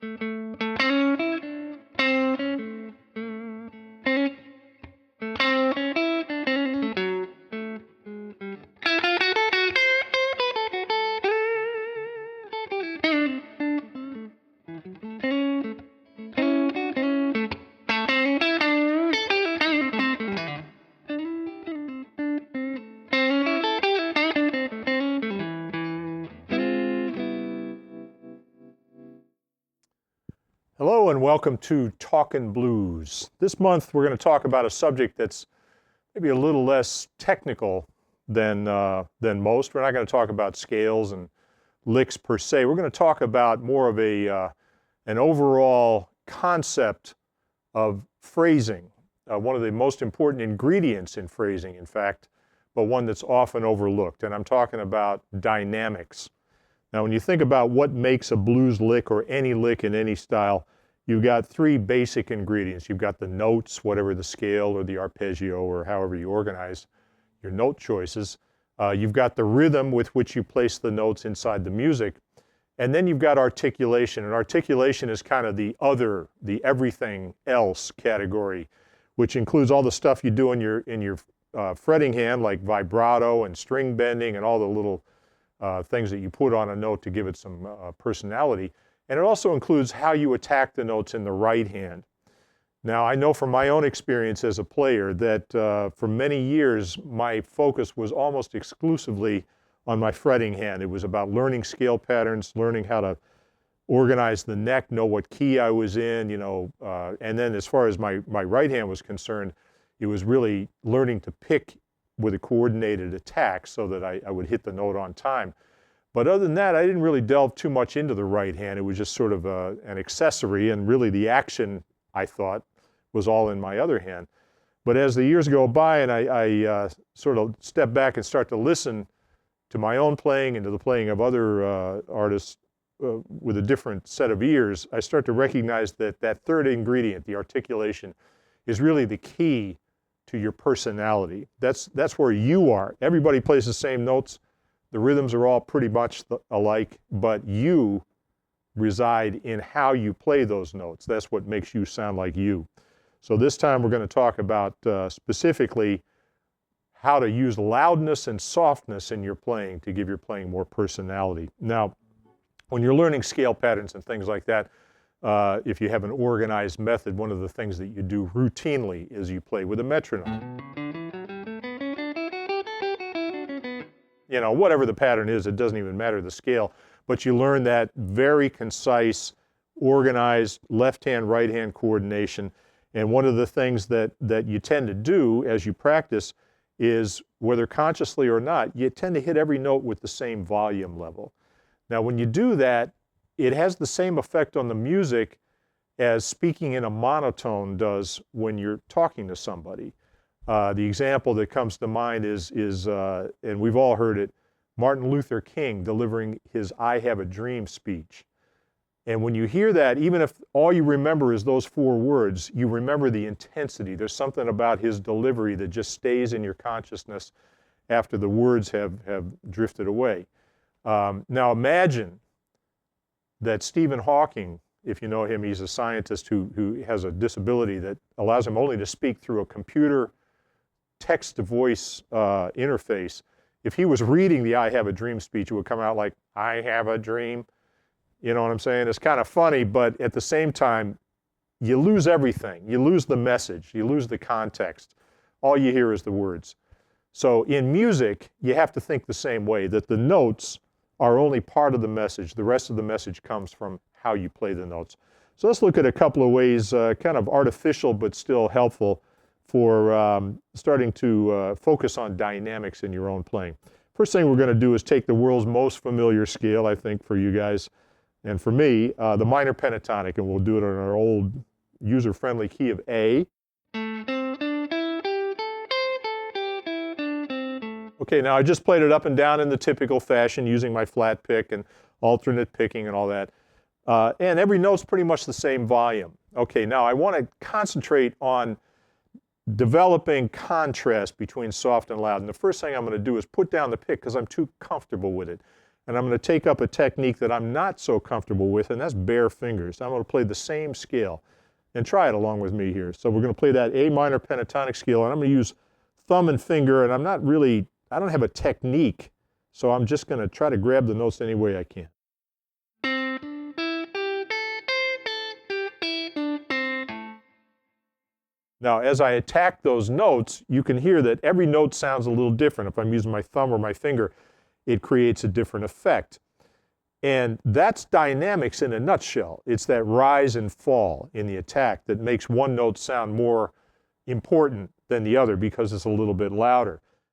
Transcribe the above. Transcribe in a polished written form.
Hello and welcome to Talkin' Blues. This month we're going to talk about a subject that's maybe a little less technical than most. We're not going to talk about scales and licks per se. We're going to talk about more of an overall concept of phrasing, one of the most important ingredients in phrasing, in fact, but one that's often overlooked. And I'm talking about dynamics. Now, when you think about what makes a blues lick or any lick in any style, you've got three basic ingredients. You've got the notes, whatever the scale or the arpeggio or however you organize your note choices. You've got the rhythm with which you place the notes inside the music. And then you've got articulation. And articulation is kind of the everything else category, which includes all the stuff you do in your fretting hand, like vibrato and string bending and all the little things that you put on a note to give it some personality. And it also includes how you attack the notes in the right hand. Now, I know from my own experience as a player that for many years, my focus was almost exclusively on my fretting hand. It was about learning scale patterns, learning how to organize the neck, know what key I was in, and then as far as my right hand was concerned, it was really learning to pick with a coordinated attack so that I would hit the note on time. But other than that, I didn't really delve too much into the right hand. It was just sort of an accessory, and really the action, I thought, was all in my other hand. But as the years go by and I sort of step back and start to listen to my own playing and to the playing of other artists with a different set of ears, I start to recognize that that third ingredient, the articulation, is really the key to your personality. That's where you are. Everybody plays the same notes. The rhythms are all pretty much alike, but you reside in how you play those notes. That's what makes you sound like you. So this time we're going to talk about specifically how to use loudness and softness in your playing to give your playing more personality. Now, when you're learning scale patterns and things like that, if you have an organized method, one of the things that you do routinely is you play with a metronome. Whatever the pattern is, it doesn't even matter the scale, but you learn that very concise, organized left-hand, right-hand coordination. And one of the things that you tend to do as you practice is, whether consciously or not, you tend to hit every note with the same volume level. Now, when you do that, it has the same effect on the music as speaking in a monotone does when you're talking to somebody. The example that comes to mind is and we've all heard it, Martin Luther King delivering his "I Have a Dream" speech. And when you hear that, even if all you remember is those four words, you remember the intensity. There's something about his delivery that just stays in your consciousness after the words have drifted away. Now imagine that Stephen Hawking, if you know him, he's a scientist who has a disability that allows him only to speak through a computer text-to-voice interface. If he was reading the "I Have a Dream" speech, it would come out like, "I have a dream." You know what I'm saying? It's kind of funny, but at the same time, you lose everything. You lose the message. You lose the context. All you hear is the words. So in music, you have to think the same way, that the notes are only part of the message. The rest of the message comes from how you play the notes. So let's look at a couple of ways, kind of artificial but still helpful, for starting to focus on dynamics in your own playing. First thing we're going to do is take the world's most familiar scale, I think, for you guys, and for me, the minor pentatonic, and we'll do it on our old user-friendly key of A. Okay, now I just played it up and down in the typical fashion using my flat pick and alternate picking and all that. And every note's pretty much the same volume. Okay, now I want to concentrate on developing contrast between soft and loud. And the first thing I'm going to do is put down the pick because I'm too comfortable with it. and I'm going to take up a technique that I'm not so comfortable with, and that's bare fingers. I'm going to play the same scale, and try it along with me here. So we're going to play that A minor pentatonic scale, and I'm going to use thumb and finger, and I don't have a technique, so I'm just going to try to grab the notes any way I can. Now, as I attack those notes, you can hear that every note sounds a little different. If I'm using my thumb or my finger, it creates a different effect. And that's dynamics in a nutshell. It's that rise and fall in the attack that makes one note sound more important than the other because it's a little bit louder.